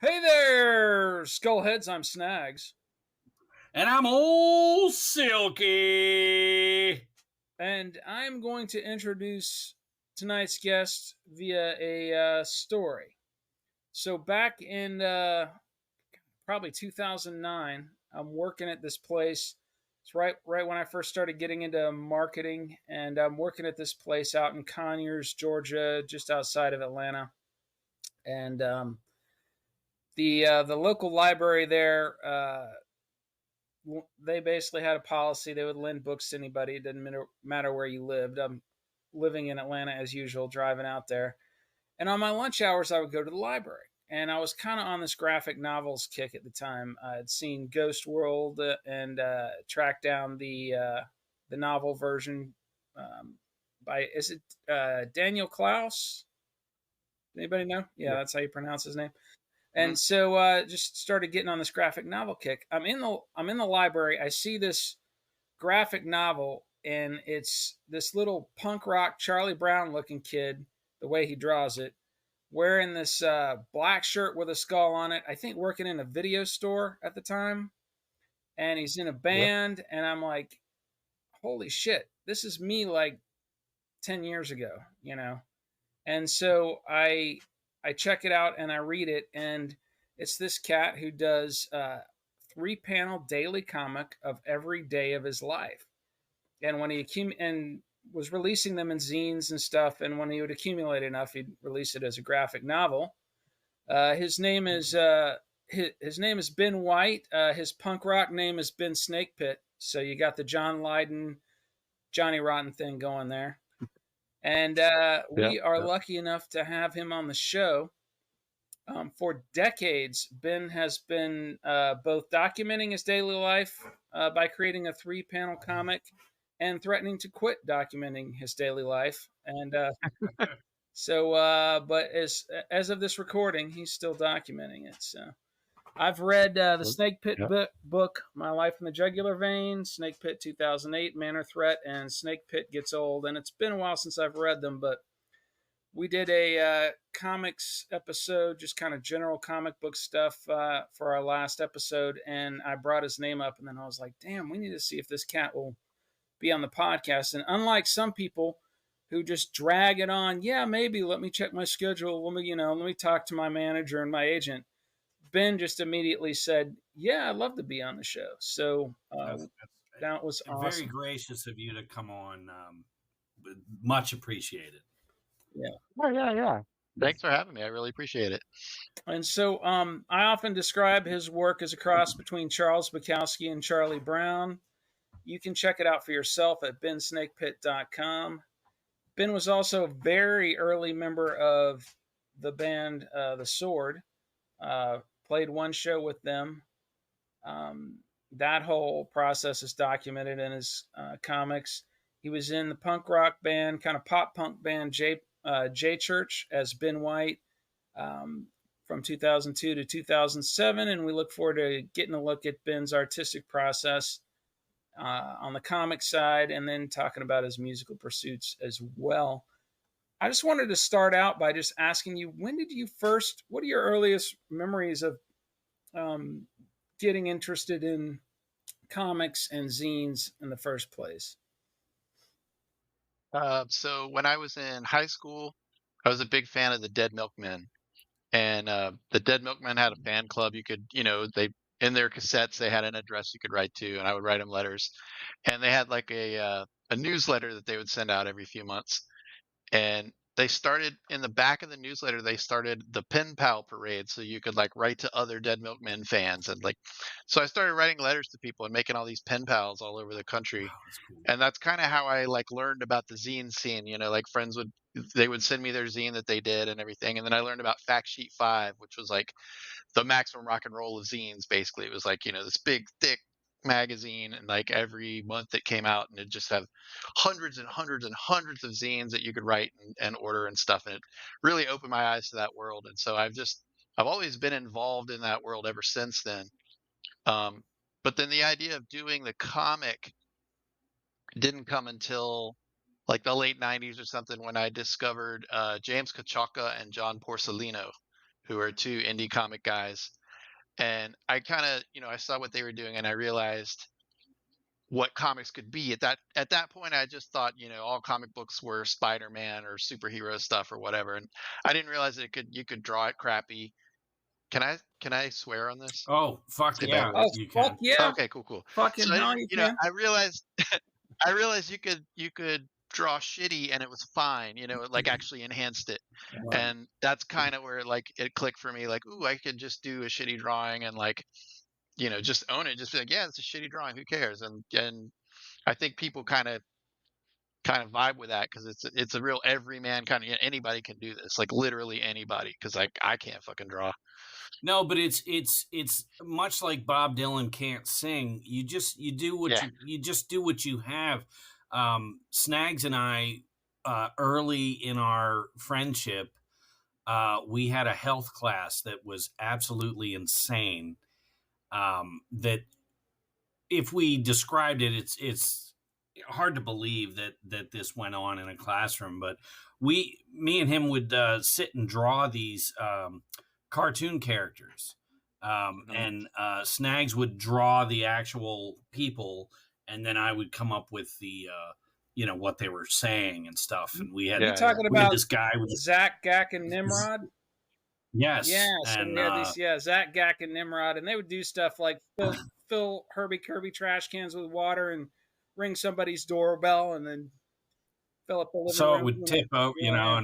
Hey there, Skullheads. I'm Snags, And I'm Ol Silky. and I'm going to introduce tonight's guest via a story. So, back in probably 2009, I'm working at this place. It's right when I first started getting into marketing, and I'm working at this place out in Conyers, Georgia, just outside of Atlanta. And the local library there. They basically had a policy they would lend books to anybody. It didn't matter where you lived. I'm living in Atlanta as usual, driving out there. And on my lunch hours, I would go to the library. And I was kind of on this graphic novels kick at the time. I had seen Ghost World and tracked down the novel version by, is it Daniel Klaus? Anybody know? Yeah, Yeah. that's how you pronounce his name. Mhm. And so just started getting on this graphic novel kick. I'm in the library. I see this graphic novel, and it's this little punk rock Charlie Brown looking kid, the way he draws it, wearing this black shirt with a skull on it. I think working in a video store at the time, and he's in a Yep. band. And I'm like, holy shit, this is me like 10 years ago. And so I check it out and I read it, and it's this cat who does 3 panel daily comic of every day of his life. And when he and was releasing them in zines and stuff, and when he would accumulate enough, he'd release it as a graphic novel. His name is his name is Ben White. His punk rock name is Ben Snakepit. So you got the John Lydon, Johnny Rotten thing going there. And Yep. we are Yep. lucky enough to have him on the show. For decades, Ben has been both documenting his daily life by creating a 3 panel comic and threatening to quit documenting his daily life. And but as of this recording, he's still documenting it. So I've read the Snake Pit Yep. book, My Life in the Jugular Vein, Snake Pit 2008, Manor Threat, and Snake Pit Gets Old. And it's been a while since I've read them, but we did a comics episode, just kind of general comic book stuff for our last episode, and I brought his name up, and then I was like, damn, we need to see if this cat will be on the podcast. And unlike some people who just drag it on, yeah, maybe let me check my schedule, let me talk to my manager and my agent. Ben just immediately said, yeah, I'd love to be on the show. So That's that was very awesome. gracious of you to come on. Much appreciated. Yeah. Oh, yeah, yeah. Thanks for having me. I really appreciate it. And so I often describe his work as a cross between Charles Bukowski and Charlie Brown. You can check it out for yourself at bensnakepit.com. Ben was also a very early member of the band The Sword. Played one show with them. That whole process is documented in his comics. He was in the punk rock band, kind of pop punk band J Church as Ben White um, from 2002 to 2007, and we look forward to getting a look at Ben's artistic process on the comic side, and then talking about his musical pursuits as well. I just wanted to start out by just asking you, when did you first? What are your earliest memories of um, getting interested in comics and zines in the first place? So when I was in high school, I was a big fan of the Dead Milkmen, and the Dead Milkmen had a fan club. You could, they in their cassettes they had an address you could write to, and I would write them letters, and they had like a newsletter that they would send out every few months. And they started in the back of the newsletter, they started the pen pal parade so you could like write to other Dead Milkmen fans. And like, so I started writing letters to people and making all these pen pals all over the country. Wow, that's cool. And that's kind of how I like learned about the zine scene. Like friends they would send me their zine that they did and everything. And then I learned about Fact Sheet 5, which was like the maximum rock and roll of zines. Basically, it was like, this big, thick magazine, and like every month it came out and it just have hundreds and hundreds and hundreds of zines that you could write and order and stuff. And it really opened my eyes to that world. And so I've always been involved in that world ever since then. Um, but then the idea of doing the comic didn't come until like the late 90s or something, when I discovered James Kachaka and John Porcellino. who are two indie comic guys. And I kind of, I saw what they were doing and I realized what comics could be. At that point I just thought, all comic books were Spider-Man or superhero stuff or whatever. And I didn't realize that you could draw it crappy. Can I swear on this? Oh, fuck Say bad yeah, Oh, words? you fuck can. yeah. Okay, cool. Fucking So hell, you can. I realized I realized you could draw shitty and it was fine, it like actually enhanced it. Right. And that's kind of where like it clicked for me, like, ooh, I could just do a shitty drawing and like, just own it, just be like, yeah, it's a shitty drawing, who cares? And I think people kind of vibe with that because it's a real everyman kind of, anybody can do this, like literally anybody, because like I can't fucking draw. No, but it's much like Bob Dylan can't sing. You do what Yeah. you just do what you have. Snags and I, early in our friendship, we had a health class that was absolutely insane. That if we described it, it's hard to believe that this went on in a classroom. But me and him would sit and draw these cartoon characters, and Snags would draw the actual people, and then I would come up with the what they were saying and stuff. And we had You talking about this guy with Zach, Gak, and Nimrod? yes, Yeah, so and we had these, Zach, Gak, and Nimrod, and they would do stuff like fill Herbie Kirby trash cans with water and ring somebody's doorbell, and then fill up the living so room. it would tip out, Yeah.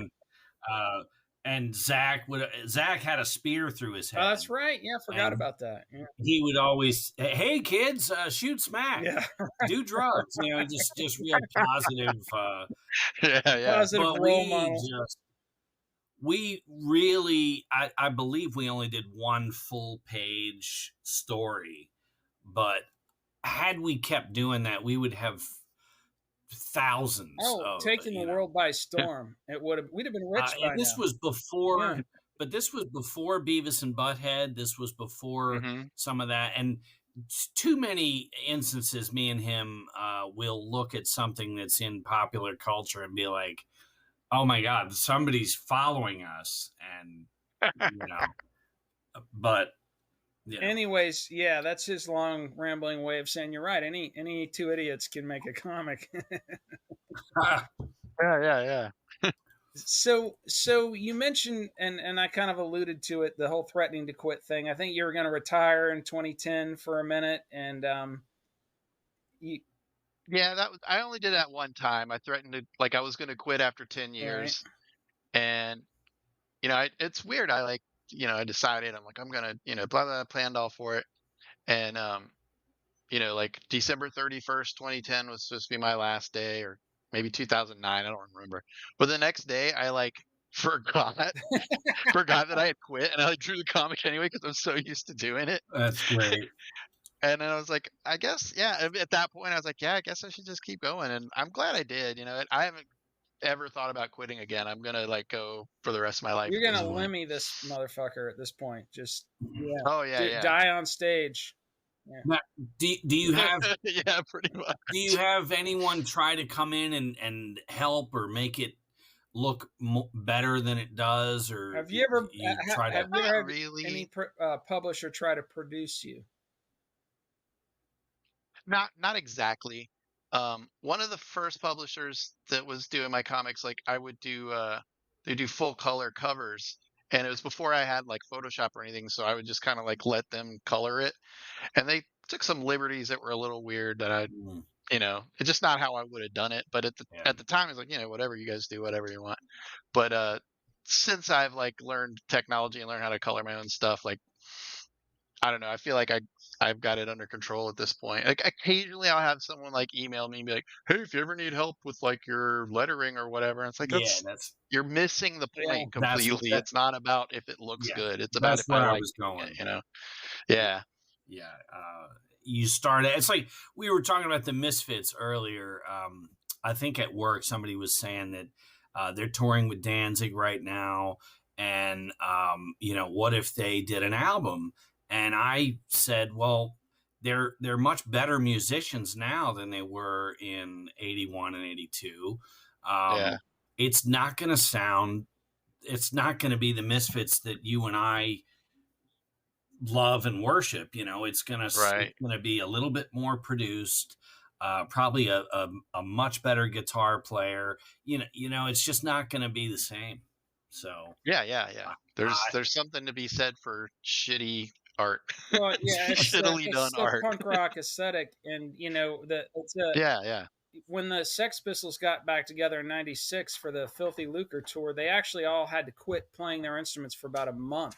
and Zach had a spear through his head. Oh, that's right. Yeah, I forgot about that. Yeah. He would always, hey kids, shoot smack, Yeah, do drugs, just real positive. Yeah. positive But role model. we really, I believe we only did one full page story, but had we kept doing that, we would have thousands. Taking the world by storm. We'd have been rich by this now. was before, Yeah. but this was before Beavis and Butthead. This was before some of that, and too many instances. Me and him will look at something that's in popular culture and be like, "Oh my god, somebody's following us," and but. Anyways, yeah, that's his long rambling way of saying you're right. Any two idiots can make a comic. Yeah. So you mentioned, and I kind of alluded to it, the whole threatening to quit thing. I think you were going to retire in 2010 for a minute, and I only did that one time. I threatened to, like, I was going to quit after 10 years, and it's weird. I I decided, I'm like, I'm gonna, blah blah, planned all for it, and like December 31st, 2010 was supposed to be my last day, or maybe 2009, I don't remember. But the next day, I forgot that I had quit, and I drew the comic anyway because I'm so used to doing it. That's great. And then I was like, I guess, yeah. At that point, I was like, yeah, I guess I should just keep going, and I'm glad I did. I haven't ever thought about quitting again. I'm gonna go for the rest of my life. You're gonna Lemmy this motherfucker at this point. Just yeah. Die on stage. Yeah. Now, do you have yeah, pretty much. Do you have anyone try to come in and help or make it look better than it does, or have you ever had really any publisher try to produce you? Not exactly. One of the first publishers that was doing my comics, like I would do, they do full color covers, and it was before I had like Photoshop or anything, so I would just kind of like let them color it, and they took some liberties that were a little weird that it's just not how I would have done it. But at the time, it's like, whatever, you guys do whatever you want. But since I've learned technology and learned how to color my own stuff, I don't know. I feel like I've got it under control at this point. Like occasionally I'll have someone email me and be like, "Hey, if you ever need help with your lettering or whatever," and it's like, you're missing the point completely. It's not about if it looks good. It's about if I was going. It, Yeah. Yeah. You started. It's like we were talking about the Misfits earlier. I think at work somebody was saying that they're touring with Danzig right now, and what if they did an album? And I said, well, they're much better musicians now than they were in 81 and 82. It's not going to sound it's not going to be the Misfits that you and I love and worship. It's Right. going to be a little bit more produced, probably a much better guitar player. It's just not going to be the same. So Yeah, yeah, yeah. I, There's something to be said for shitty art. Well, yeah, Shittily it's done the art. punk rock aesthetic, and it's a Yeah, yeah. when the Sex Pistols got back together in '96 for the Filthy Lucre tour, they actually all had to quit playing their instruments for about a month.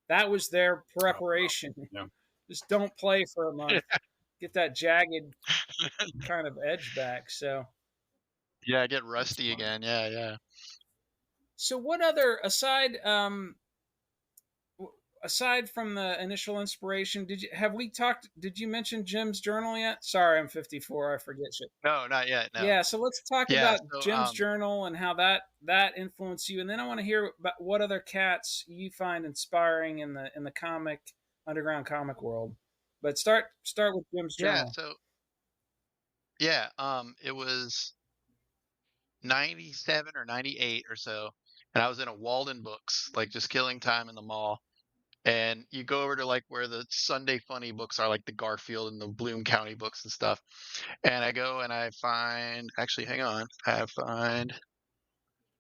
That was their preparation. yeah. Just don't play for a month. Get that jagged kind of edge back. Yeah, get That's rusty funny. again. Yeah, yeah. So what other aside from the initial inspiration, did you mention Jim's journal yet? Sorry, I'm 54. I forget shit. No, not yet. No. Yeah, so let's talk Yeah. about So Jim's journal and how that influenced you, and then I want to hear about what other cats you find inspiring in the underground comic world. But start with Jim's yeah, journal. so yeah, it was 97 or 98 or so, and I was in a Walden Books, like just killing time in the mall. And you go over to like where the Sunday Funny books are, like the Garfield and the Bloom County books and stuff. And I go and I find, actually, hang on, I find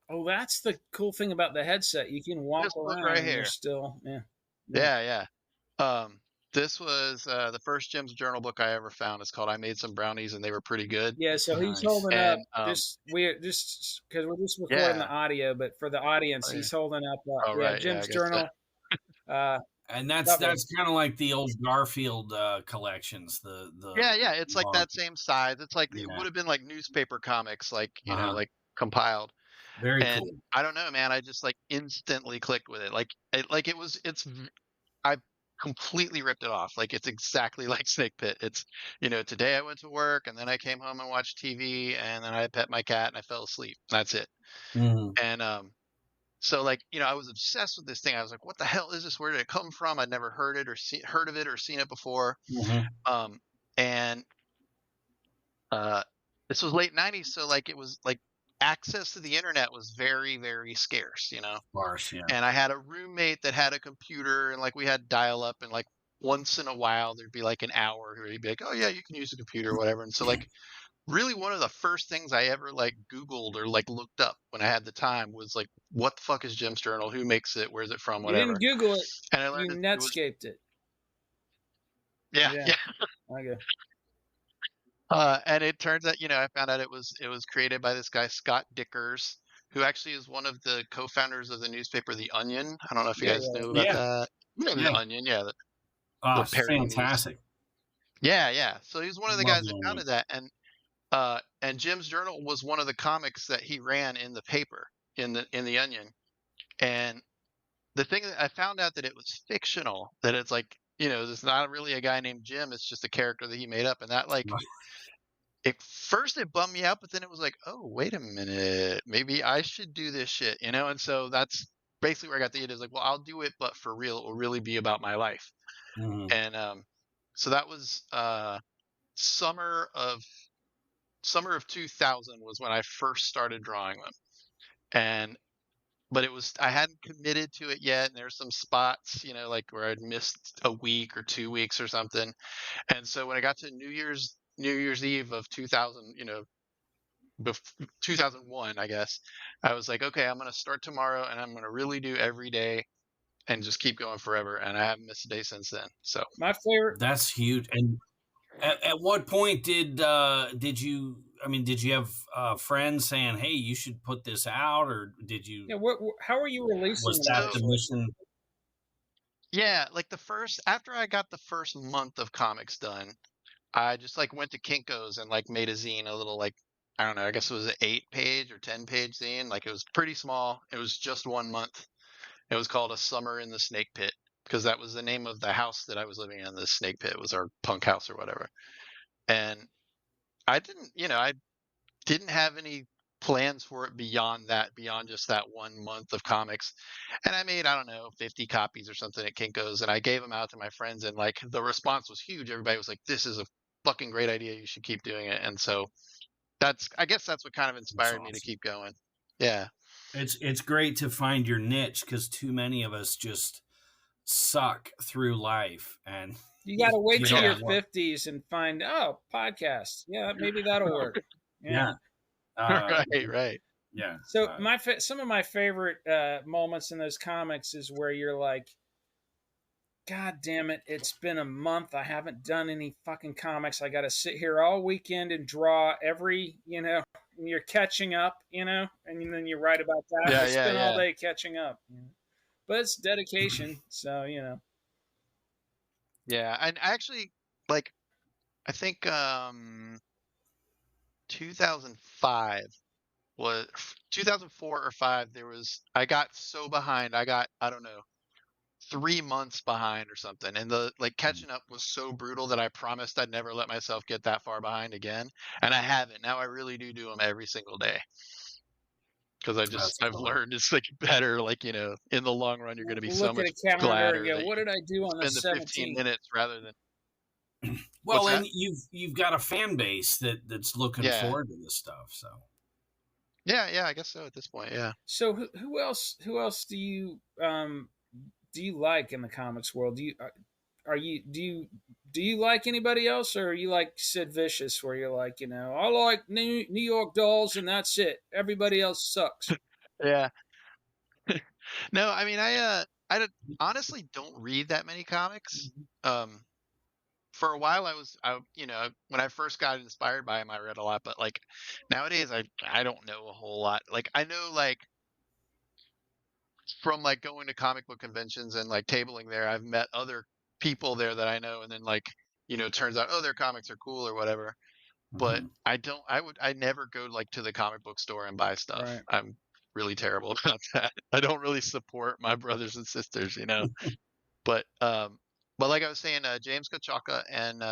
Oh, that's the cool thing about the headset. You can walk this book around right and you're here. still yeah. Yeah, yeah. This was the first Jim's Journal book I ever found. It's called I Made Some Brownies and They Were Pretty Good. Yeah, so he's Nice. holding up And just because we're just recording the yeah. audio, but for the audience, Oh, yeah. he's holding up Oh, right. Yeah, Jim's I guess journal. And that's Lovely. kind of like the old Garfield collections. The Yeah. It's like long- that same size. It's like it Yeah. would have been like newspaper comics, like Uh-huh. like compiled. Very And cool. I don't know, man. I just like instantly clicked with it. I completely ripped it off. Like it's exactly like Snake Pit. It's today I went to work and then I came home and watched TV and then I pet my cat and I fell asleep. That's it. Mhm. And so like I was obsessed with this thing. I was like, what the hell is this? Where did it come from? I'd never heard of it or seen it before. Mhm. And this was late '90s, so like it was like access to the internet was very, very scarce. Of course, yeah. And I had a roommate that had a computer, and like we had dial up, and like once in a while there'd be like an hour where he'd be like, "Oh yeah, you can use the computer, or whatever." And so like really one of the first things I ever like Googled or like looked up when I had the time was like, "What the fuck is Jim's Journal? Who makes it? Where's it from? You didn't Whatever." Google it, And I you learned it was Netscaped it. yeah, Yeah. yeah. Okay. And it turns out, I found out it was created by this guy Scott Dickers, who actually is one of the co-founders of the newspaper The Onion. I don't know if you Yeah, guys yeah. knew about Yeah. that. You know The Yeah. Onion, yeah, the It's parody news. fantastic. Yeah. So he's one of the Love guys that The founded that, and Jim's Journal was one of the comics that he ran in the paper in the Onion. And the thing that I found out that it was fictional, that it's like there's not really a guy named Jim. It's just a character that he made up, and that like. At first it bummed me out, but then it was like, oh, wait a minute, maybe I should do this shit, And so that's basically where I got the idea. Is like, well, I'll do it, but for real, it will really be about my life. Mhm. And so that was summer of 2000 was when I first started drawing them, but I hadn't committed to it yet, and there's some spots, like where I'd missed a week or 2 weeks or something. And so when I got to New Year's Eve of 2000, 2001, I guess, I was like, okay, I'm going to start tomorrow and I'm going to really do every day and just keep going forever. And I haven't missed a day since then. So My favorite. That's huge. And at what point did you? I mean, did you have friends saying, "Hey, you should put this out," or did you? Yeah, how are you releasing Was them? that the mission? yeah, like after I got the first month of comics done, I just like went to Kinko's and like made a zine, a little like, I don't know, I guess it was an 8-page or 10-page zine. Like it was pretty small. It was just 1 month. It was called A Summer in the Snake Pit because that was the name of the house that I was living in. The Snake Pit was our punk house or whatever. And I didn't have any plans for it beyond just that 1 month of comics. And I made, I don't know, 50 copies or something at Kinko's, and I gave them out to my friends, and like the response was huge. Everybody was like, "This is a fucking great idea. You should keep doing it." And so I guess that's what kind of That's inspired me to awesome. keep going. Yeah. It's great to find your niche because too many of us just suck through life, and You got to wait you till don't your Yeah. want. 50s and find, oh, podcasts. Yeah, maybe that'll work. Yeah, Yeah. Right. yeah. So some of my favorite moments in those comics is where you're like, God damn it, it's been a month. I haven't done any fucking comics. I got to sit here all weekend and draw every, and you're catching up, and then you write about that. Yeah, I yeah, spent all yeah. day catching up. But it's dedication. So, Yeah. And actually, like, I think 2005 was 2004 or 5. I got so behind. I don't know, 3 months behind or something. And the like catching up was so brutal that I promised I'd never let myself get that far behind again. And I haven't. Now I really do them every single day. Because That's I've cool. learned it's like better, like, in the long run, you're going to be so look at much a calendar and gladder go, that what you did I do on the spend the 15 17th? minutes rather than what's Well, that? and you've got a fan base that's looking Yeah. forward to this stuff. So Yeah. Yeah. I guess so at this point. Yeah. So who else do you like in the comics world? Are you do you like anybody else, or are you like Sid Vicious, where you're like, I like New York Dolls and that's it. Everybody else sucks. Yeah. No, I mean, honestly don't read that many comics. Um, for a while when I first got inspired by him, I read a lot, but like nowadays I don't know a whole lot. Like I know like from like going to comic book conventions and like tabling there, I've met other people there that I know, and then like, turns out, oh, their comics are cool or whatever. But mhm. I never go like to the comic book store and buy stuff. Right. I'm really terrible about that. I don't really support my brothers and sisters. But like I was saying, James Kachaka and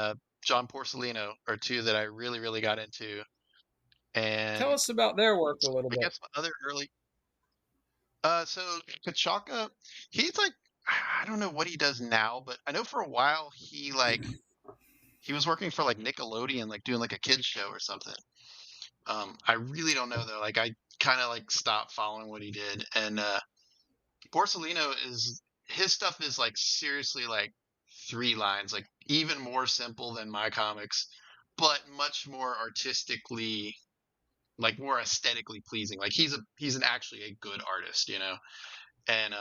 John Porcellino are two that I really, really got into. Tell And us about their work a little I bit. guess my other early so Kachaka, he's like, I don't know what he does now, but I know for a while he was working for like Nickelodeon, like doing like a kids show or something. I really don't know though. Like I kind of like stopped following what he did. And Borsellino is his stuff is like seriously like 3 lines, like even more simple than my comics, but much more artistically, like more aesthetically pleasing. Like he's an actually a good artist. And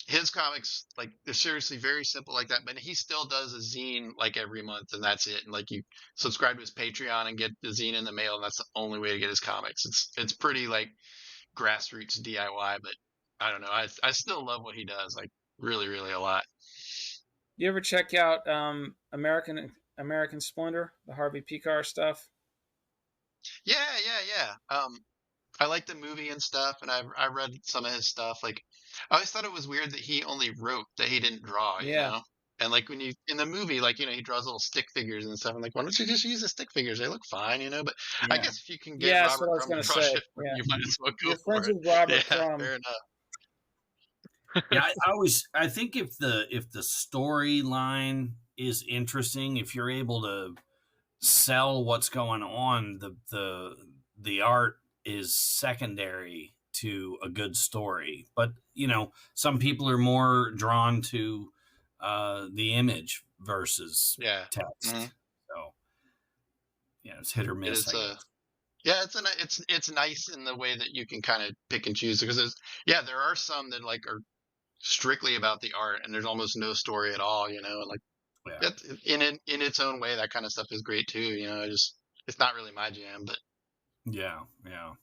his comics, like, they're seriously very simple like that, but he still does a zine like every month, and that's it. And like you subscribe to his Patreon and get the zine in the mail, and that's the only way to get his comics. It's pretty like grassroots DIY, but I don't know. I still love what he does, like really, really a lot. You ever check out American Splendor, the Harvey Picar stuff? Yeah, yeah, yeah. I like the movie and stuff, and I read some of his stuff. Like, I always thought it was weird that he only wrote, that he didn't draw, you Yeah. know? And like when you in the movie, like, he draws little stick figures and stuff. I'm like, why don't you just use the stick figures? They look fine. But I Yeah. guess if you can get Yeah, that's what Robert I was Crumb to gonna draw say. shit for Yeah. you, you might as well go You're for friends it. with Robert Yeah, Crumb. fair enough. Yeah, I think if the storyline is interesting, if you're able to sell what's going on, the art is secondary to a good story. But some people are more drawn to the image versus Yeah. Hmm. text. So it's hit or It miss, is I guess. yeah, it's nice in the way that you can kind of pick and choose, because there are some that like are strictly about the art, and there's almost no story at all, and like Yeah. that's in its own way, that kind of stuff is great too. It's not really my jam, but Yeah, yeah.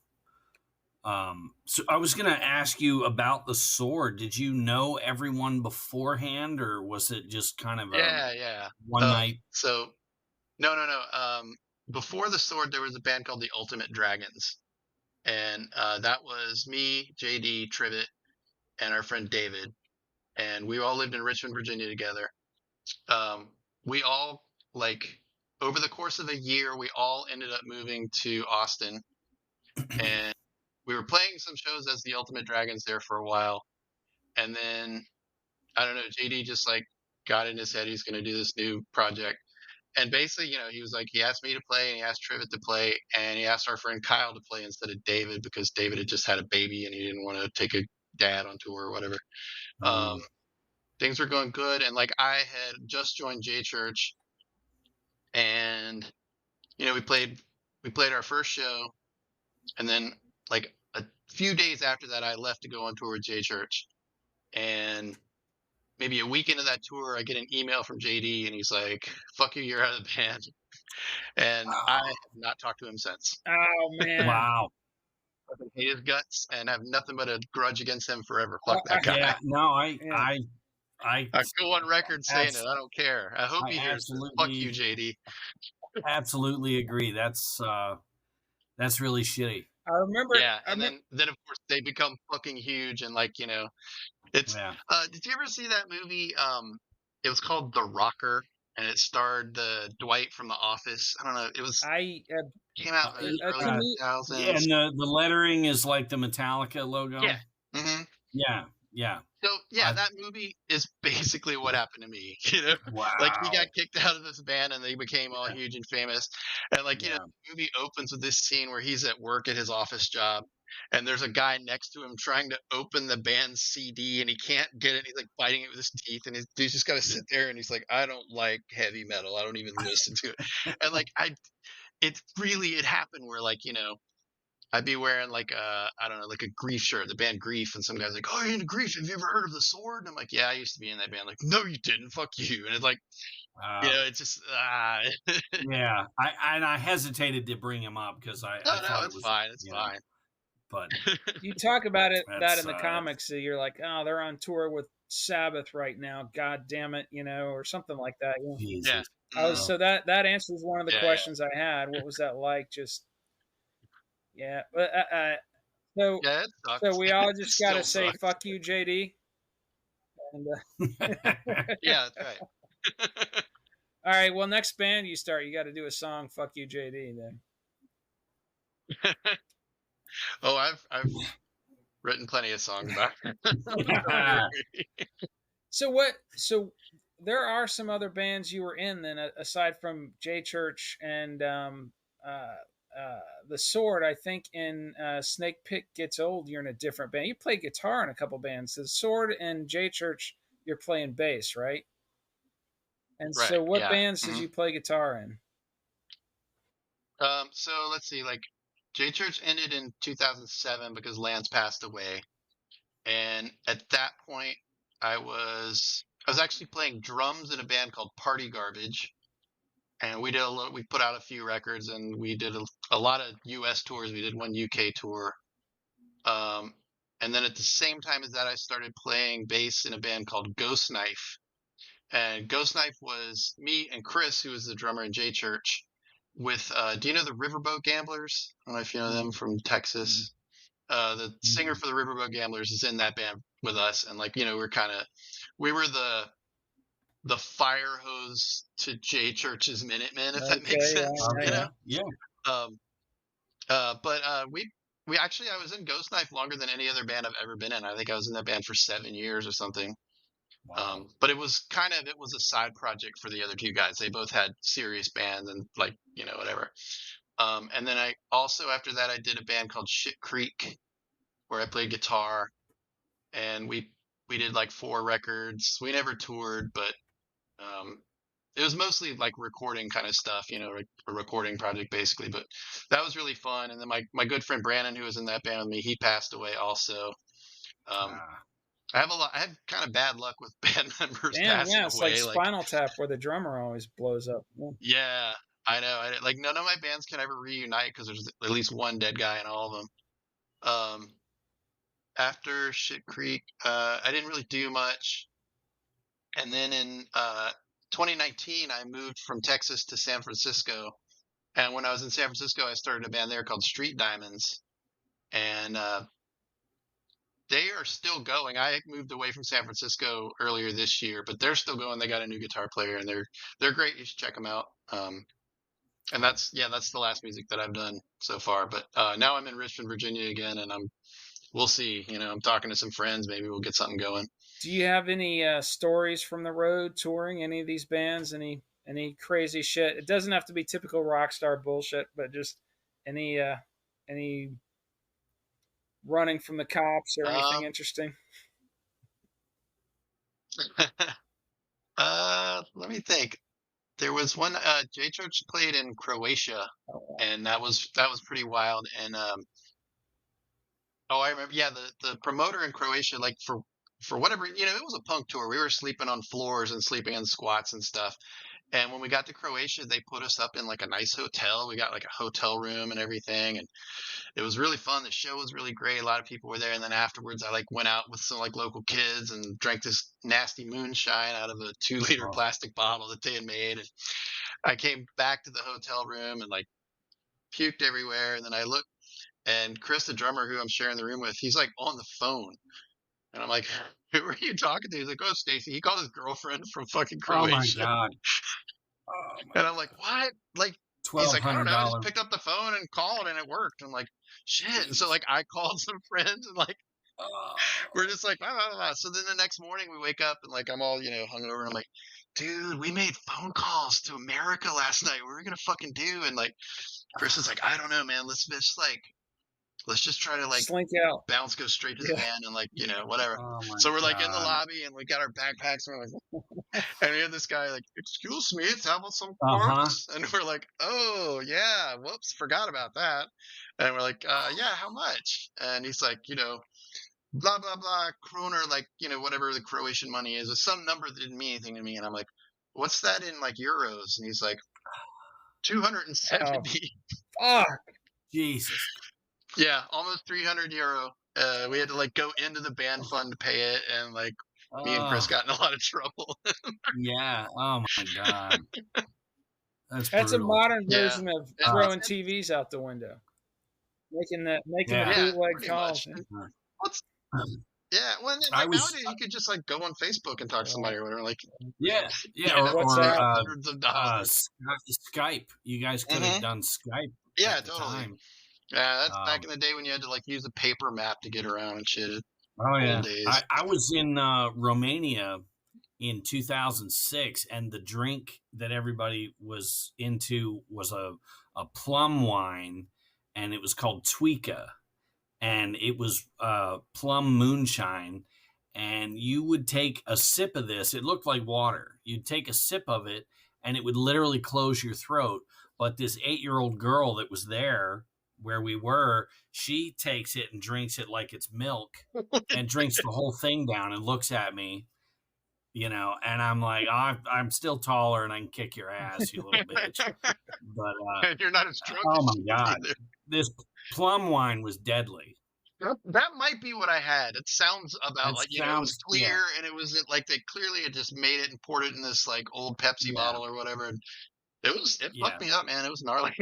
So I was going to ask you about the sword. Did you know everyone beforehand, or was it just kind of a yeah, yeah. one night? So no, no, no. Before the sword, there was a band called the Ultimate Dragons, and that was me, JD, Trivet, and our friend David, and we all lived in Richmond, Virginia together. Um, we all like over the course of a year, we all ended up moving to Austin, and we were playing some shows as the Ultimate Dragons there for a while, and then I don't know, JD just like got in his head he's going to do this new project, And basically, he was like, he asked me to play and he asked Trivet to play and he asked our friend Kyle to play instead of David because David had just had a baby and he didn't want to take a dad on tour or whatever. Things were going good. And like I had just joined J Church and, we played our first show. And then like a few days after that, I left to go on tour with J Church. And maybe a week into that tour, I get an email from JD and he's like, fuck you, you're out of the band. And I have not talked to him since. Oh man! Wow. I hate his guts and have nothing but a grudge against him forever. Fuck that guy. Yeah, no, I go on record saying it. I don't care. I hope he hears this. Fuck you, JD. Absolutely agree. That's really shitty. I remember. Yeah, and then of course they become fucking huge and like it's. Yeah. Did you ever see that movie? It was called The Rocker. And it starred Dwight from The Office. I don't know. It was came out in the early 2000s. Yeah, and the lettering is like the Metallica logo. Yeah. Mm-hmm. Yeah. So that movie is basically what happened to me. Wow. Like he got kicked out of this band and they became all huge and famous. And like the movie opens with this scene where he's at work at his office job. And there's a guy next to him trying to open the band's CD and he can't get it. He's like biting it with his teeth and he's just got to sit there and he's like, I don't like heavy metal. I don't even listen to it. And like, it happened where like, I'd be wearing like I don't know, like a Grief shirt, the band Grief. And some guy's like, oh, you're into Grief. Have you ever heard of The Sword? And I'm like, yeah, I used to be in that band. Like, no, you didn't. Fuck you. And it's like, it's just, yeah. I hesitated to bring him up because I thought it's fine. It's fine. But you talk about it that in the comics, so you're like, oh, they're on tour with Sabbath right now. God damn it, or something like that. Yeah. So that answers one of the questions I had. What was that like? Just but so we all just got to say fuck you, JD. And, yeah, that's right. All right. Well, next band you start, you got to do a song. Fuck you, JD. Then. Oh, I've written plenty of songs about it. So there are some other bands you were in then aside from J Church and The Sword. I think in Snakepit Gets Old, you're in a different band. You play guitar in a couple bands. The Sword and J Church, you're playing bass, right? And right, so what bands did you play guitar in? So let's see, like J Church ended in 2007 because Lance passed away. And at that point I was actually playing drums in a band called Party Garbage. And we put out a few records and we did a lot of US tours. We did one UK tour. And then at the same time as that, I started playing bass in a band called Ghost Knife. And Ghost Knife was me and Chris, who was the drummer in J Church, with do you know the Riverboat Gamblers? I don't know if you know them from Texas. The singer for the Riverboat Gamblers is in that band with us, and like we were the fire hose to J Church's Minutemen, if that makes sense. But we actually, I was in Ghost Knife longer than any other band I've ever been in. I think I was in that band for 7 years or something. Wow. But it was a side project for the other two guys. They both had serious bands and like, whatever. And then I also, after that, I did a band called Shit Creek where I played guitar and we did like 4 records. We never toured, but it was mostly like recording kind of stuff, a recording project basically, but that was really fun. And then my good friend Brandon, who was in that band with me, he passed away also. I have kind of bad luck with band members passing away. It's like Spinal Tap where the drummer always blows up. Yeah, I know. Like none of my bands can ever reunite because there's at least one dead guy in all of them. After Shit Creek, I didn't really do much. And then in 2019, I moved from Texas to San Francisco. And when I was in San Francisco, I started a band there called Street Diamonds. And they are still going. I moved away from San Francisco earlier this year, but they're still going. They got a new guitar player, and they're great. You should check them out. And that's the last music that I've done so far. But now I'm in Richmond, Virginia again, and we'll see. I'm talking to some friends. Maybe we'll get something going. Do you have any stories from the road touring any of these bands? Any Any crazy shit. It doesn't have to be typical rock star bullshit, but just any running from the cops or anything interesting. Let me think. There was one. J Church played in Croatia, and that was pretty wild. And I remember. Yeah, the promoter in Croatia, like for whatever, it was a punk tour. We were sleeping on floors and sleeping in squats and stuff. And when we got to Croatia, they put us up in like a nice hotel. We got like a hotel room and everything, and it was really fun. The show was really great. A lot of people were there. And then afterwards, I like went out with some like local kids and drank this nasty moonshine out of a 2-liter plastic bottle that they had made. And I came back to the hotel room and like puked everywhere. And then I looked, and Chris, the drummer who I'm sharing the room with, he's like on the phone. And I'm like, who are you talking to? He's like, oh, Stacy. He called his girlfriend from fucking Croatia. Oh my God. And I'm like, what? Like, he's like, I don't know. I just picked up the phone and called, and it worked. I'm like, shit. And so like I called some friends, and like we're just like, blah, blah, blah. So then the next morning we wake up, and like I'm all hungover, and I'm like, dude, we made phone calls to America last night. What are we gonna fucking do? And like Chris is like, I don't know, man. Let's just try to like slink out, bounce, go straight to the van, and like whatever. So we're like in the lobby, and we got our backpacks, and we're like, and we had this guy like, excuse me, how about some corks? And we're like, oh yeah, whoops, forgot about that. And we're like, yeah, how much? And he's like, blah blah blah kroner, like whatever the Croatian money is, it's some number that didn't mean anything to me. And I'm like, what's that in like euros? And he's like, 270. Oh, Jesus. Yeah, almost 300 euro. We had to like go into the band fund to pay it, and like me and Chris got in a lot of trouble. Yeah. Oh my God. That's a modern version of throwing TVs out the window, making the bootleg calls. Yeah, well, then, nowadays you could just like go on Facebook and talk to somebody or whatever. Like, or hundreds of dollars. Skype. You guys could have done Skype. Yeah, totally. Yeah, that's back in the day when you had to like use a paper map to get around and shit. Oh yeah, I was in Romania in 2006, and the drink that everybody was into was a plum wine, and it was called Tweeka, and it was plum moonshine. And you would take a sip of this. It looked like water. You'd take a sip of it, and it would literally close your throat. But this 8-year-old girl that was there where we were, she takes it and drinks it like it's milk and drinks the whole thing down and looks at me, and I'm like, I'm still taller and I can kick your ass, you little bitch. But and you're not as drunk. Oh my God. Either. This plum wine was deadly. That might be what I had. It sounds about it was clear, and it was like they clearly had just made it and poured it in this like old Pepsi bottle or whatever. And it fucked me up, man. It was gnarly.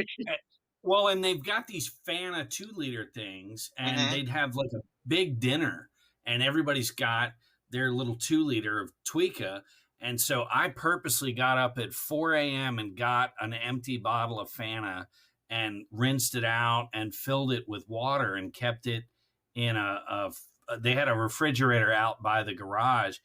Well, and they've got these Fanta 2-liter things, and they'd have like a big dinner, and everybody's got their little 2-liter of Tweeka. And so I purposely got up at 4 a.m. and got an empty bottle of Fanta and rinsed it out and filled it with water and kept it in they had a refrigerator out by the garage.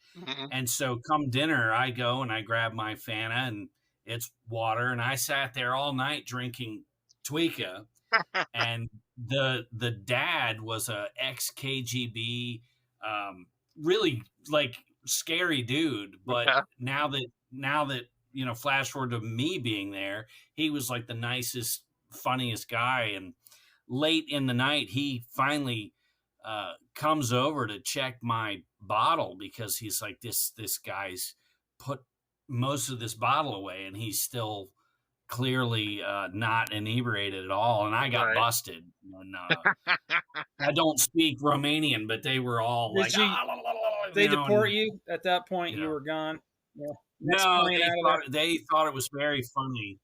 And so come dinner, I go and I grab my Fanta, and it's water, and I sat there all night drinking Tweeka. And the dad was a ex-KGB, really like scary dude, but now that flash forward to me being there, he was like the nicest, funniest guy. And late in the night, he finally comes over to check my bottle, because he's like, this guy's put most of this bottle away, and he's still clearly not inebriated at all. And I got busted. And I don't speak Romanian, but they were all they deport you at that point? You were gone. Yeah. No, they thought it was very funny.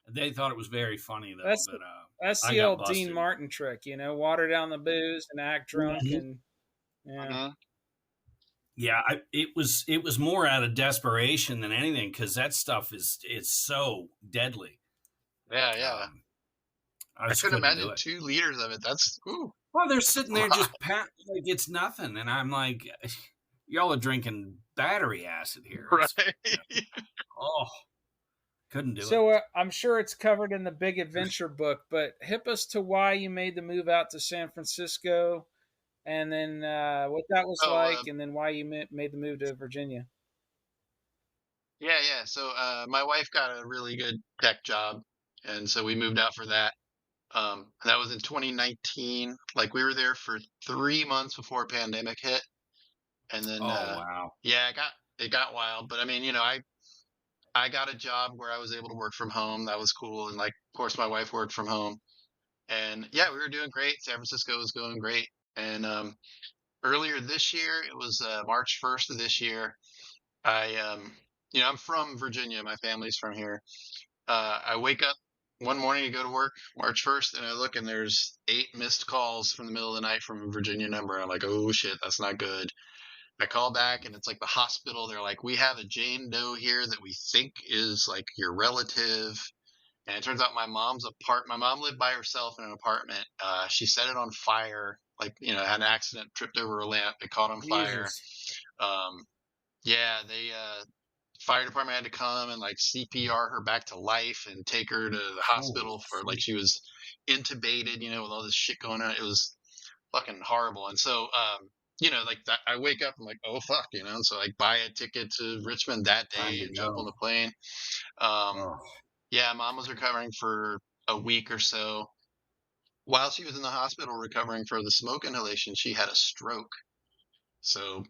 They thought it was very funny, though. That's the old Dean Martin trick, water down the booze and act drunk. And it was more out of desperation than anything, because that stuff is so deadly. Yeah. I couldn't imagine 2 liters of it. That's well, they're sitting there just like it's nothing, and I'm like, y'all are drinking battery acid here. Right. Couldn't do it. So I'm sure it's covered in the Big Adventure book, but hip us to why you made the move out to San Francisco, and then what that was like, and then why you made the move to Virginia. Yeah. So my wife got a really good tech job, and so we moved out for that. That was in 2019. Like we were there for 3 months before pandemic hit, and then wow. yeah, it got wild. But I mean, I got a job where I was able to work from home. That was cool, and like of course my wife worked from home, and yeah, we were doing great. San Francisco was going great, and earlier this year, it was March 1st of this year. I'm from Virginia. My family's from here. I wake up one morning to go to work, March 1st, and I look and there's 8 missed calls from the middle of the night from a Virginia number. I'm like, oh shit, that's not good. I call back and it's like the hospital. They're like, we have a Jane Doe here that we think is like your relative. And it turns out my mom lived by herself in an apartment. She set it on fire, like, had an accident, tripped over a lamp, it caught on fire. Yeah, they fire department had to come and like CPR her back to life and take her to the hospital for like she was intubated, with all this shit going on. It was fucking horrible. And so like that, I wake up, I'm like, oh fuck, so I buy a ticket to Richmond that day and jump on the plane. Yeah, mom was recovering for a week or so. While she was in the hospital recovering for the smoke inhalation, she had a stroke. So,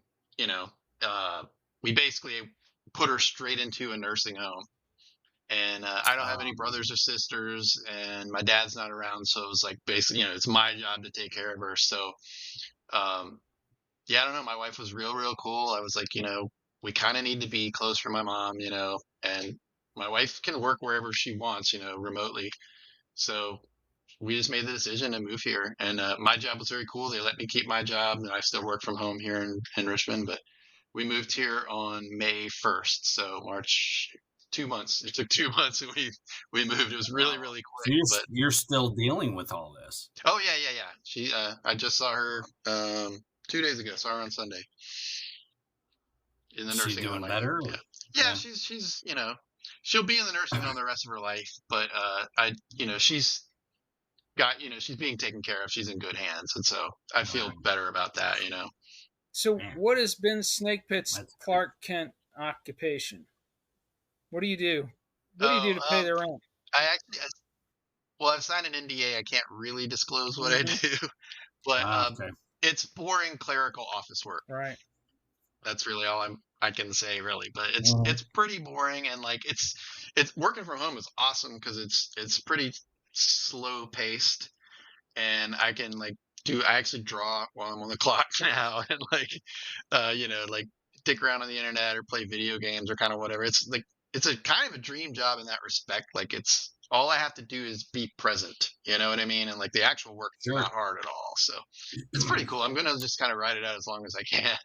we basically put her straight into a nursing home. And I don't have any brothers or sisters, and my dad's not around. So it was like basically, it's my job to take care of her. So, yeah, I don't know. My wife was real cool. I was like, we kind of need to be close for my mom, and my wife can work wherever she wants, remotely. So we just made the decision to move here, and my job was very cool. They let me keep my job, and I still work from home here in Richmond. But we moved here on May 1st, so March, 2 months. It took 2 months, and we moved. It was really quick. So you're still dealing with all this? Oh yeah. I just saw her 2 days ago. Saw her on Sunday. In the nursing home. Doing better? Yeah, she's she'll be in the nursing home the rest of her life, but she's got she's being taken care of. She's in good hands, and so I feel better about that. So what is Ben Snakepit's Clark Kent occupation? What do you do? What do you do to pay the rent? I've signed an NDA. I can't really disclose what I do, but it's boring clerical office work. Right. That's really all I can say, really. But it's pretty boring, and like it's working from home is awesome because it's pretty slow paced, and I can I actually draw while I'm on the clock now, and like dick around on the internet or play video games or kind of whatever. It's like it's a kind of a dream job in that respect. Like it's all I have to do is be present. You know what I mean? And like the actual work is not hard at all. So it's pretty cool. I'm gonna just kind of ride it out as long as I can.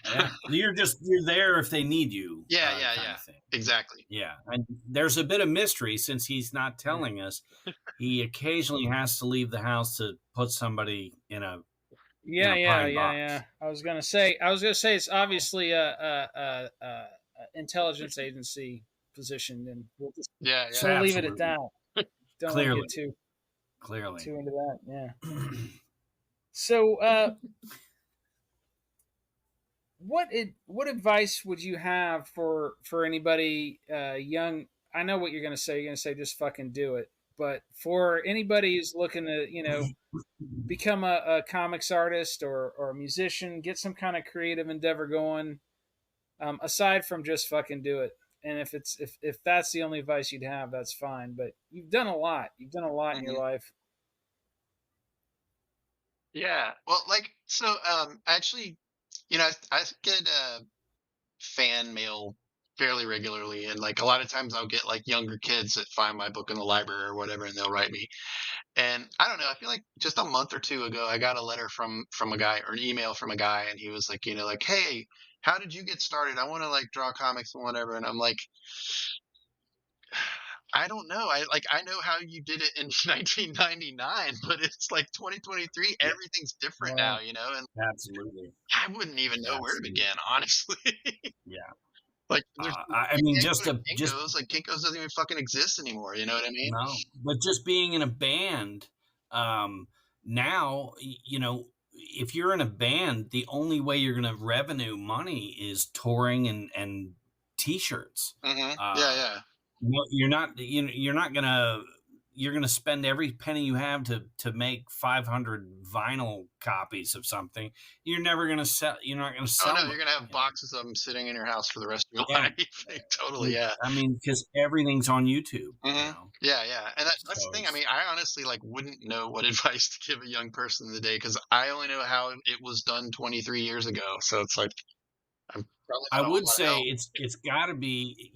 Yeah. You're there if they need you. Yeah. Exactly. Yeah. And there's a bit of mystery since he's not telling us. He occasionally has to leave the house to put somebody in a pine box. I was gonna say it's obviously a intelligence agency position, and we'll just leave it at that. Don't Clearly. get too into that. Yeah. So what advice would you have for anybody young? I know what you're going to say. You're going to say just fucking do it. But for anybody who's looking to, become a comics artist or a musician, get some kind of creative endeavor going, aside from just fucking do it. And if that's the only advice you'd have, that's fine. But you've done a lot. You've done a lot in your life. Yeah. Well, actually, I get fan mail fairly regularly, and like a lot of times I'll get like younger kids that find my book in the library or whatever, and they'll write me. And I don't know, I feel like just a month or two ago I got a letter from a guy, or an email from a guy, and he was like, hey, how did you get started? I want to like draw comics and whatever. And I'm like, I don't know. I know how you did it in 1999, but it's like 2023. Everything's different now, and absolutely, I wouldn't even know where to begin, honestly. Yeah. Like, there's, I you mean, can't just go to just Kinko's. Like, Kinko's doesn't even fucking exist anymore. You know what I mean? no, but just being in a band, now, you know, if you're in a band, the only way you're going to revenue money is touring and t-shirts. Yeah, Uh, yeah. no, you're not gonna you're gonna spend every penny you have to make 500 vinyl copies of something. You're never gonna sell. You're not gonna Oh sell no, them. you're gonna have You know? boxes of them sitting in your house for the rest of your Yeah, life. Totally, yeah. I mean, because everything's on YouTube. You know, Yeah, yeah, and that's so the thing. I mean, I honestly like wouldn't know what advice to give a young person today because I only know how it was done 23 years ago. So it's like I'm probably I not a whole would lot of say help. it's got to be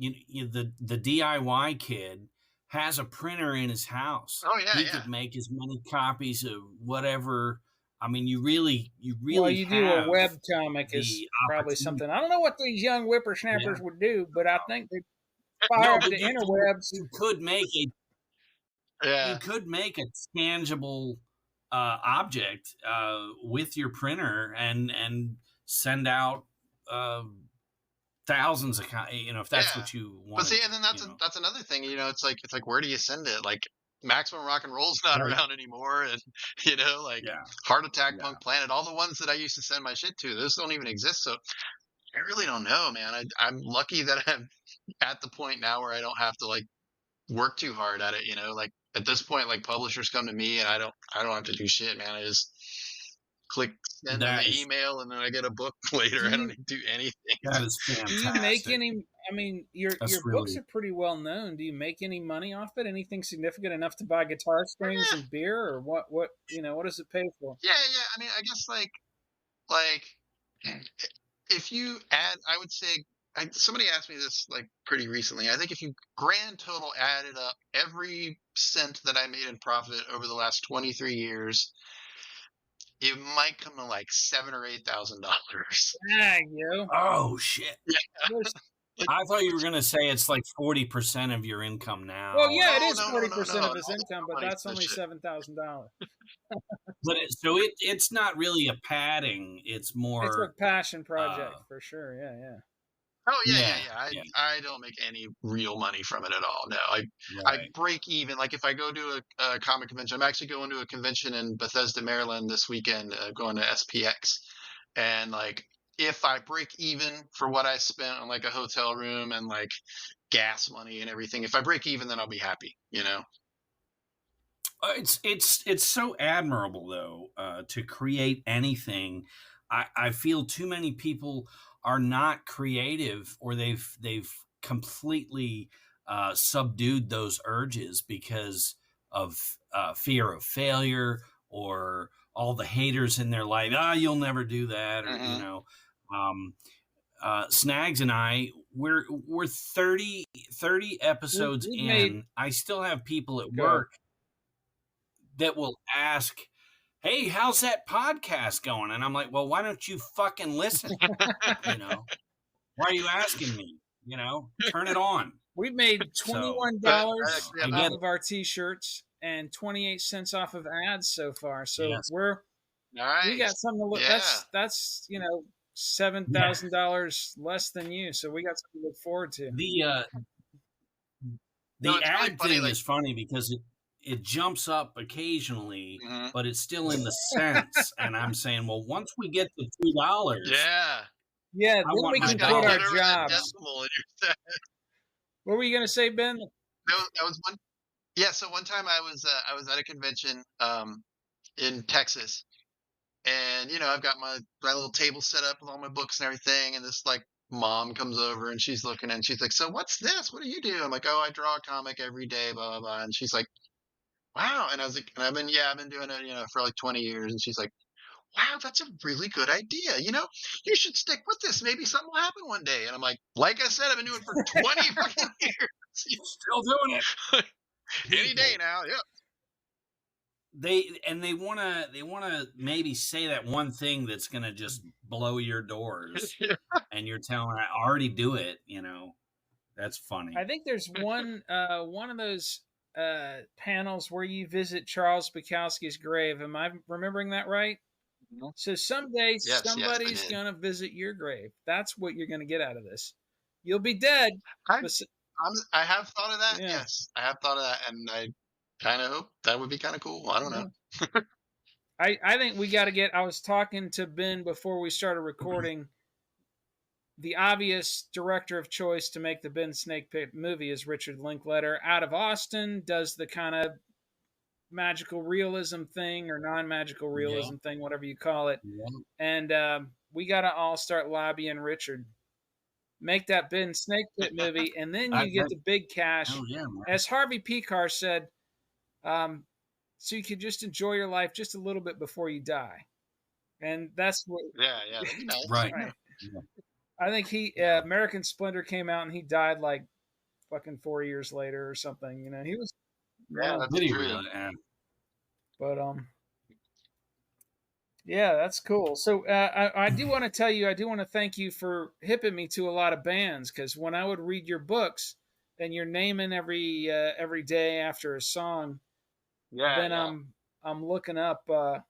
the DIY kid has a printer in his house. Oh yeah, He yeah, could make as many copies of whatever. I mean, you really Well, you do a have web comic is the probably opportunity. something. I don't know what these young Yeah. whippersnappers would do, but I think they fire No, up but the interwebs. you could make yeah, a tangible object with your printer and send out uh, thousands of you know, if that's yeah. what you But wanted see, and then you know. that's another thing. You know, it's like where do you send it? Like Maximum Rock and Roll's not Right. around anymore, and you know, like Yeah. Heart Attack, Yeah. Punk Planet, all the ones that I used to send my shit to, those don't even exist. So I really don't know, man. I'm lucky that I'm at the point now where I don't have to like work too hard at it, you know. Like at this point, like publishers come to me and I don't have to do shit, man. I just click send on That the is email and then I get a book Do later. I don't you need to do anything. that is do you make fantastic. any? I mean, your That's books really are pretty well known. Do you make any money off it? Anything significant enough to buy guitar strings Yeah, and beer, or what? What what does it pay for? yeah, yeah. I mean, I guess like if you add, I would say somebody asked me this like pretty recently. I think if you grand total added up every cent that I made in profit over the last 23 years, it might come to like $7,000 or $8,000. Ah, you. oh shit. There's, Like, I thought you were gonna say it's like 40% of your income well, now, yeah, or it no, is no, no, no, no. 40% of And his all the income, but money that's for this only shit. $7,000. but it's not really a padding. It's It's a more passion project uh for sure. Yeah, yeah. Oh yeah, yeah, yeah, yeah. yeah, I don't make any real money from it at all. No, I right. break even. Like if I go to a comic convention, I'm actually going to a convention in Bethesda, Maryland this weekend, going to SPX, and like if I break even for what I spent on like a hotel room and like gas money and everything, if I break even, then I'll be happy. You know? It's so admirable though to create anything. I feel too many people are not creative, or they've completely subdued those urges because of fear of failure, or all the haters in their life. Ah, you'll never do that, or you Hmm. know. Um, Snags and I, we're 30 episodes We've made in. I still have people at go ahead. work that will ask, "Hey, how's that podcast going?" And I'm like, "Well, why don't you fucking listen? You know, why are you asking me? You know, turn it on." We've made So, But I $21 actually I have get off it. of our t-shirts and 28 cents off of ads so far. So Yes. we got nice. something to look. Yeah. That's seven Yeah. thousand dollars less than you. So we got something to look forward to. The No, the it's really ad funny. thing Like, is funny because it jumps up occasionally, mhm. but it's still in the cents. And I'm saying, well, once we get to $2, Yeah, Yeah, I then want we my just can gotta quit dollar. our get over that You know? jobs. decimal in your. What were you going to say, Ben? That was one. Yeah, so one time I was at a convention in Texas, and you know I've got my little table set up with all my books and everything, and this like mom comes over and she's looking and she's like, "So what's this? What do you do?" I'm like, "Oh, I draw a comic every day, blah blah blah." And she's like, "Wow!" And I was like, "And I've been doing it, you know, for like 20 years." And she's like, "Wow, that's a really good idea. You know, you should stick with this. Maybe something will happen one day." And I'm like I said, I've been doing it for 20 fucking years. Still doing it. Any day People. now, yeah. They wanna maybe say that one thing that's gonna just blow your doors, and you're telling I already do it. You know, that's I funny. think there's one of those panels where you visit Charles Bukowski's grave. Am I remembering that right? Mhm. So someday Yes, yes, I somebody's did. gonna visit your grave. That's what you're gonna get out of this. You'll be dead. I But I have thought of that. yeah, Yes, I have thought of that, and I kind of hope that would be kind of cool. I don't yeah. know. I think we got to get. I was talking to Ben before we started recording. The obvious director of choice to make the Ben Snakepit movie is Richard Linklater out of Austin. Does the kind of magical realism thing or non-magical Yeah, realism thing, whatever you call it. yeah. And we got to all start lobbying Richard. Make that Ben Snakepit movie, and then you get the big cash. Oh yeah, man. As Harvey Picar said, so you could just enjoy your life just a little bit before you die. And that's what. Yeah, that'd be nice. Right. Right. Yeah. I think he Yeah. American Splendor came out and he died like fucking 4 years later or something. You know, he was. Yeah, that's Did he true. really? But yeah, that's cool. So I do want to tell you, I do want to thank you for hipping me to a lot of bands, because when I would read your books and you're naming every day after a song, Yeah, then yeah. I'm looking up a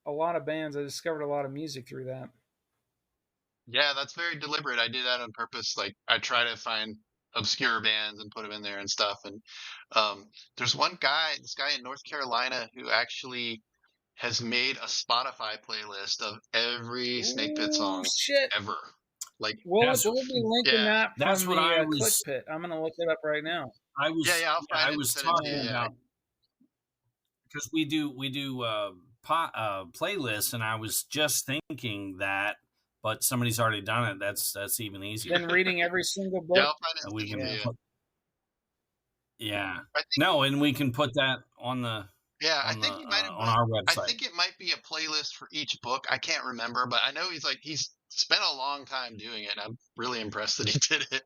lot of bands. I discovered a lot of music through that. Yeah, that's very deliberate. I do that on purpose. Like, I try to find obscure bands and put them in there and stuff. And there's this guy in North Carolina who actually has made a Spotify playlist of every Snakepit Ooh, song shit. ever. Like, We'll be linking yeah, that That's from what I the Click was. Pit. I'm gonna look it up right now. I was. yeah, I'll find I it and was send it to you. talking Yeah, about, because we do playlists, and I was just thinking that, but somebody's already done it. That's even easier. Then reading every single book. yeah, I'll find it And and we send can it to you. put, yeah. I think, No, and we can put that on the yeah, I on the think he might have on done. our I website. think it might be a playlist for each book. I can't remember, but I know he's spent a long time doing it. And I'm really impressed that he did it.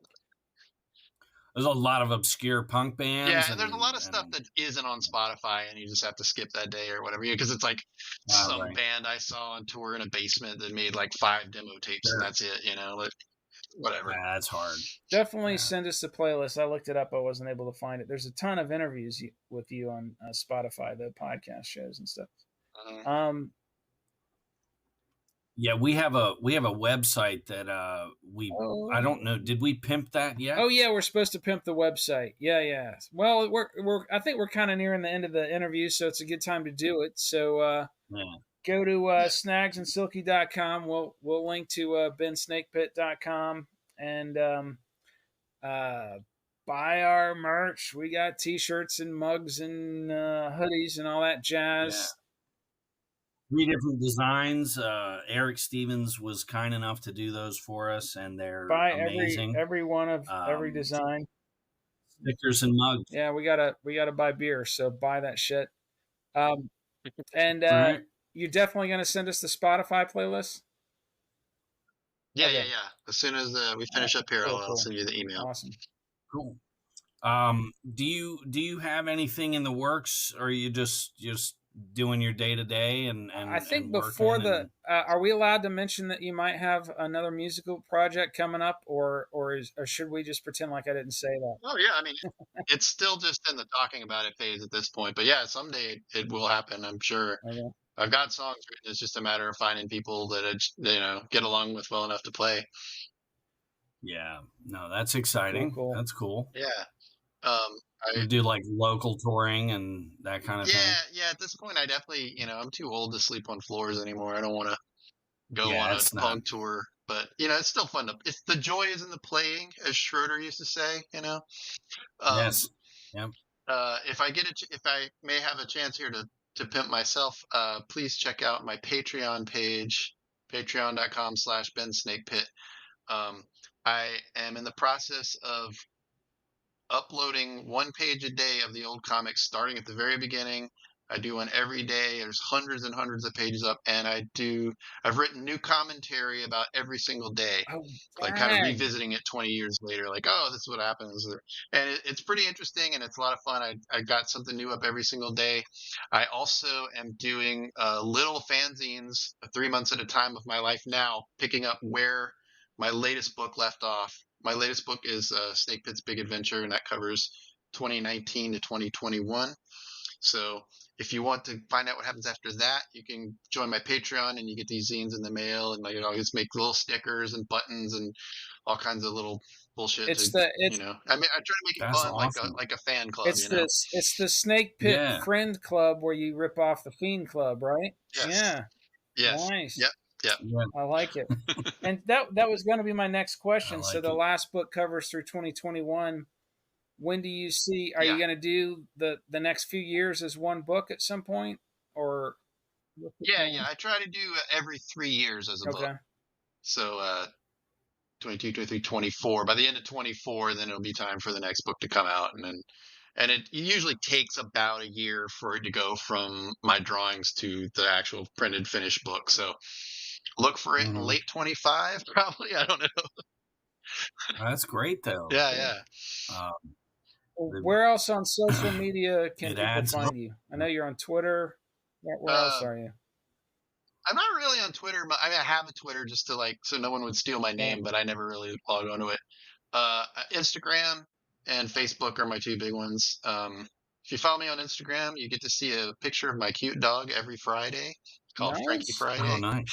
There's a lot of obscure punk bands. Yeah, and there's a lot of stuff that isn't on Spotify, and you just have to skip that day or whatever. Because it's like some right. band I saw on tour in a basement that made like 5 demo tapes, and that's it. Like, whatever. Yeah, that's hard. Definitely send us the playlist. I looked it up. I wasn't able to find it. There's a ton of interviews with you on Spotify, the podcast shows and stuff. Yeah, we have a website that I don't know. Did we pimp that yet? Oh yeah, we're supposed to pimp the website. Yeah. Well, we're I think we're kind of nearing the end of the interview, so it's a good time to do it. So go to snagsandsilky.com. We'll link to bensnakepit.com and buy our merch. We got t-shirts and mugs and hoodies and all that jazz. Yeah. 3 different designs. Eric Stevens was kind enough to do those for us, and they're amazing. Every one of every design. Stickers and mugs. Yeah, we gotta buy beer, so buy that shit. And Right. you're definitely gonna send us the Spotify playlist. Yeah, Okay. yeah. As soon as we finish up here, Cool, I'll send you the email. Awesome. Cool. Do you have anything in the works, or are you just doing your day to day? And I think before are we allowed to mention that you might have another musical project coming up, or should we just pretend like I didn't say that? Oh yeah, I mean, it's still just in the talking about it phase at this point, but yeah, someday it will happen, I'm sure. Okay. I've got songs written. It's just a matter of finding people that get along with well enough to play. Yeah, no, that's exciting. Cool. That's cool. Yeah. You do like local touring and that kind of thing. Yeah. At this point, I definitely, I'm too old to sleep on floors anymore. I don't want to go on a punk tour, but it's still fun it's the joy is in the playing, as Schroeder used to say. Yes. Yep. If I may have a chance here to pimp myself, please check out my Patreon page, patreon.com/Ben Snakepit. I am in the process of uploading 1 page a day of the old comics, starting at the very beginning. I do one every day. There's hundreds and hundreds of pages up, and I've written new commentary about every single day, like kind of revisiting it 20 years later, like, oh, this is what happens. And it's pretty interesting, and it's a lot of fun. I got something new up every single day. I also am doing little fanzines 3 months at a time of my life now, picking up where my latest book left off. My latest book is Snakepit's Big Adventure, and that covers 2019 to 2021. So if you want to find out what happens after that, you can join my Patreon, and you get these zines in the mail, and I'll just make little stickers and buttons and all kinds of little bullshit. It's I mean, I try to make it That's fun, awesome. like a fan club. it's the Snake Pit Yeah. Friend Club where you rip off the Fiend Club, right? Yes. Yeah. Yes. Nice. Yep. Yeah. I like it. And that was going to be my next question. I like So the it. last book covers through 2021. When do you see? Are you going to do the next few years as one book at some point, or? Yeah. I try to do every 3 years as a book. Okay. So 22, 23, 24. By the end of 24, then it'll be time for the next book to come out, and it usually takes about a year for it to go from my drawings to the actual printed finished book. So look for it in late 25, probably. I don't know. That's great, though. Yeah. Where else on social media can people adds find up. you? I know you're on Twitter. Where else are you? I'm not really on Twitter. I mean, I have a Twitter just to so no one would steal my name, but I never really log onto it. Instagram and Facebook are my two big ones. If you follow me on Instagram, you get to see a picture of my cute dog every Friday. It's called Frankie Friday. Oh, nice.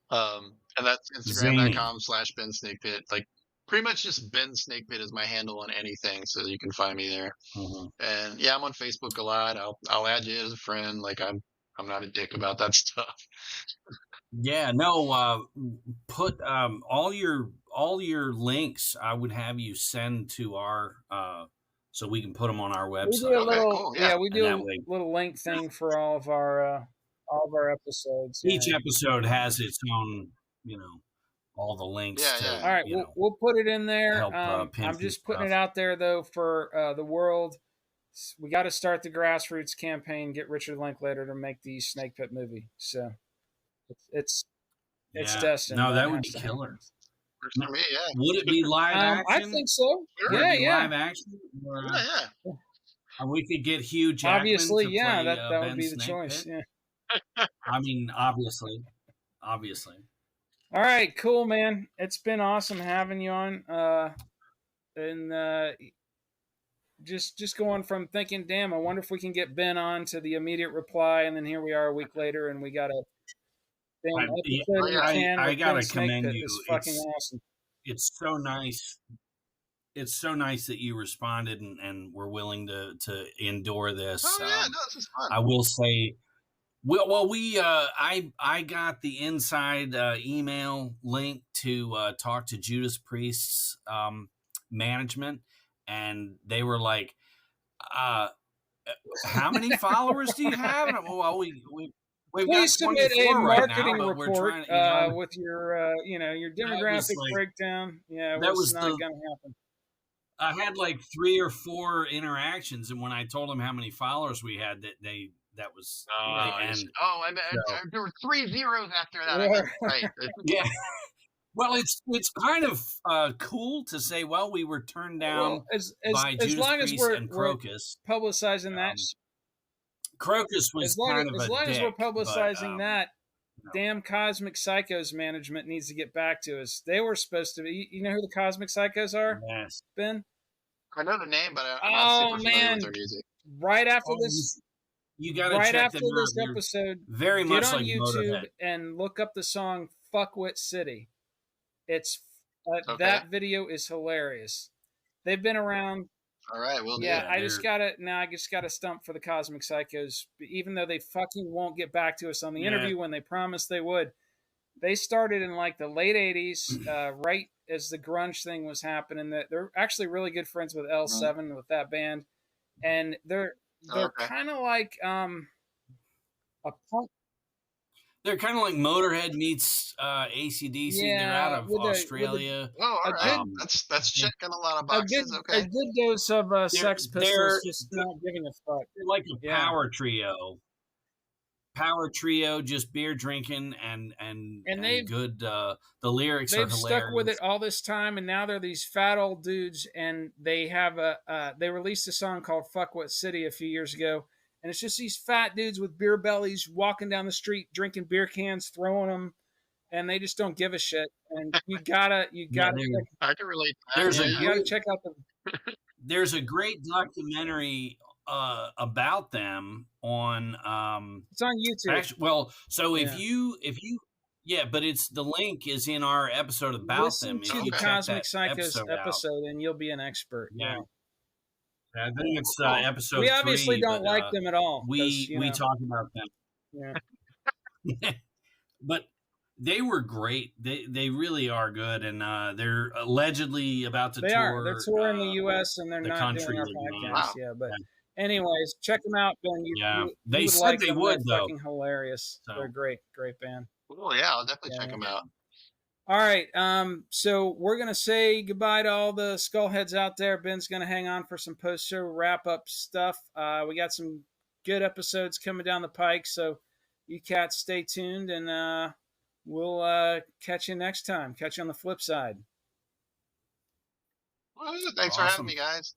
And that's Instagram.com/Ben Snakepit. Like pretty much just Ben Snakepit is my handle on anything, so you can find me there. And yeah, I'm on Facebook a lot. I'll add you as a friend. Like I'm not a dick about that stuff. Yeah, no. Put all your links. I would have you send to our so we can put them on our website. We do a little, cool, yeah. We do a little link thing for all of our episodes. Each episode has its own, all the links. Yeah. All right, we'll put it in there. Help, I'm just putting it out there though for the world. We got to start the grassroots campaign. Get Richard Linklater to make the Snake Pit movie. So it's destined. No, that would be killer. For me, yeah. Would it be live action? I think so. Sure. Yeah. Live action. Or, yeah. And we could get Hugh Jackman. Obviously, to yeah. play, That would Ben be the Snakepit. choice. Yeah. I mean, obviously. All right, cool, man. It's been awesome having you on. Just going from thinking, damn, I wonder if we can get Ben on to the immediate reply, and then here we are a week later, and we got a episode in the can. I gotta Ben commend Snakepit. you. It's fucking awesome. It's so nice. It's so nice that you responded and were willing to endure this. Oh yeah, no, this is fun. I will say, I got the inside email link to talk to Judas Priest's management, and they were like, how many followers do you have? And we've Please got submit a marketing now, report with your your demographic breakdown. Yeah, that was not going to happen. I had like 3 or 4 interactions, and when I told them how many followers we had, that was there were 3 zeros after that. Right. Yeah. Well, it's kind of cool to say, we were turned down by Judas Priest and Crocus. We're publicizing that. Crocus was as long as we're publicizing that, damn Cosmic Psychos management needs to get back to us. They were supposed to be. You know who the Cosmic Psychos are? Yes, Ben. I know the name, but I'm not super familiar with their music. Right after this. You got to right check after them this out. episode, very much get on like YouTube Motorhead. and look up the song "Fuckwit City." It's that video is hilarious. They've been around. All right, we'll do. Yeah, I just gotta stump for the Cosmic Psychos, even though they fucking won't get back to us on the interview when they promised they would. They started in like the late '80s, right as the grunge thing was happening. They're actually really good friends with L7 with that band, and they're kind of like a punk. They're kind of like Motorhead meets AC/DC. Yeah, they're out of Australia. All right. That's checking a lot of boxes. A good dose of Sex Pistols, just not giving a fuck. They're like a power trio. Power trio, just beer drinking and good. The lyrics are hilarious. They've stuck with it all this time, and now they're these fat old dudes, and they have they released a song called "Fuckwit City" a few years ago. And it's just these fat dudes with beer bellies walking down the street, drinking beer cans, throwing them, and they just don't give a shit. And you gotta. I can relate. You gotta check out There's a great documentary about them on. It's on YouTube. Actually, if you Yeah, but the link is in our episode about Listen them. If to you the check Cosmic that Psychos episode, and you'll be an expert. Yeah. Yeah. I think it's episode 3. We obviously don't like them at all. We talk about them. Yeah. But they were great. They really are good, and they're allegedly about to tour. They're touring the U.S. and they're not doing our podcast. Wow. Yeah, but anyways, check them out, Ben. They said like they them. would, They're though. fucking hilarious. So. They're great band. Cool. Yeah, I'll definitely check them out. All right. So we're gonna say goodbye to all the skullheads out there. Ben's gonna hang on for some post-show wrap-up stuff. We got some good episodes coming down the pike, so you cats stay tuned, and we'll catch you next time. Catch you on the flip side. Well, thanks for having me, guys.